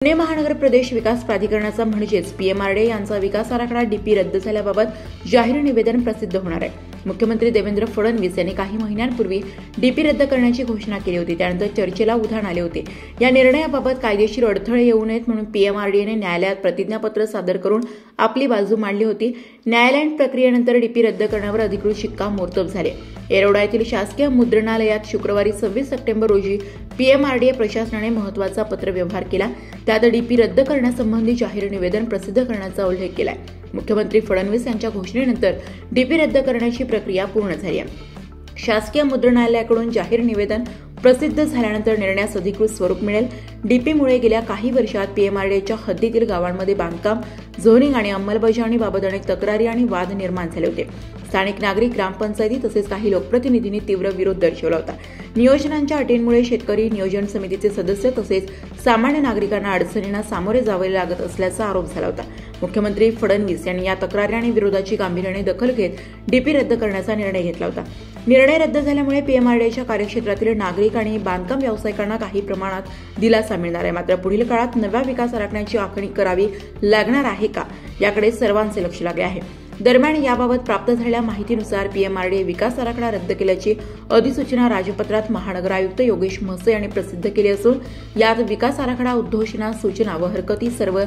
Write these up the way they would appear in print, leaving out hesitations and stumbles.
पुणे महानगर प्रदेश विकास प्राधिकरणाचा म्हणजेच पीएमआरडीए यांचा विकास आराखडा डीपी रद्द झाल्याबाबत जाहीर निवेदन प्रसिद्ध होणार आहे। मुख्यमंत्री देवेंद्र फडणवीस यांनी काही महिन्यांपूर्वी डीपी रद्द करण्याची घोषणा केली होती। त्यानंतर चर्चेला उधाण आले होते। या निर्णयाबाबत कायदेशीर अडथळे येऊ नयेत म्हणून पीएमआरडीएने न्यायालयात प्रतिज्ञापत्र सादर करून आपली बाजू मांडली होती। न्यायालयीन प्रक्रियेनंतर डीपी रद्द करण्यावर अधिकृत शिक्कामोर्तब झाले। येरवडा येथील शासकीय मुद्रणालयात शुक्रवारी 26 सप्टेंबर रोजी पीएमआरडीए प्रशासनाने महत्त्वाचा पत्रव्यवहार केला। त्यात डीपी रद्द करण्यासंबंधी जाहीर निवेदन प्रसिद्ध करण्याचा उल्लेख केलाय। मुख्यमंत्री फडणवीस यांच्या घोषणेनंतर डीपी रद्द करण्याची प्रक्रिया पूर्ण झाली आहे। शासकीय मुद्रणालयाकडून जाहीर निवेदन प्रसिद्ध झाल्यानंतर निर्णयास अधिकृत स्वरूप मिळेल। डीपीमुळे गेल्या काही वर्षात पीएमआरडीएच्या हद्दीतील गावांमध्ये बांधकाम, झोनिंग आणि अंमलबजावणीबाबत अनेक तक्रारी आणि वाद निर्माण झाले होते। स्थानिक नागरिक, ग्रामपंचायती तसेच काही लोकप्रतिनिधींनी तीव्र विरोध दर्शवला होता। नियोजनांच्या अटींमुळे शेतकरी, नियोजन समितीचे सदस्य तसेच सामान्य नागरिकांना अडचणींना सामोरे जावे लागत असल्याचा आरोप झाला होता। मुख्यमंत्री फडणवीस यांनी या तक्रारी आणि विरोधाची गांभीर्याने दखल घेत डीपी रद्द करण्याचा निर्णय घेतला होता। निर्णय रद्द झाल्यामुळे पीएमआरडीएच्या कार्यक्षेत्रातील नागरिक आणि बांधकाम व्यावसायिकांना काही प्रमाणात दिलासा मिळणार आहे। मात्र पुढील काळात नव्या विकास आराखड्याची आखणी करावी लागणार आहे का, याकडे सर्वांचे लक्ष लागले आहे। दरम्यान याबाबत प्राप्त झालेल्या माहितीनुसार पीएमआरडीए विकास आराखडा रद्द केल्याची अधिसूचना राजपत्रात महानगर आयुक्त योगेश म्हसे यांनी प्रसिद्ध केली असून यात विकास आराखडा उद्घोषणा, सूचना व हरकती सर्व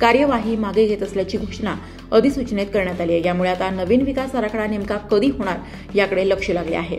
कार्यवाही मागे घेत असल्याची घोषणा अधिसूचनेत करण्यात आली आहे। यामुळे आता नवीन विकास आराखडा नेमका कधी होणार याकडे लक्ष लागले आहे।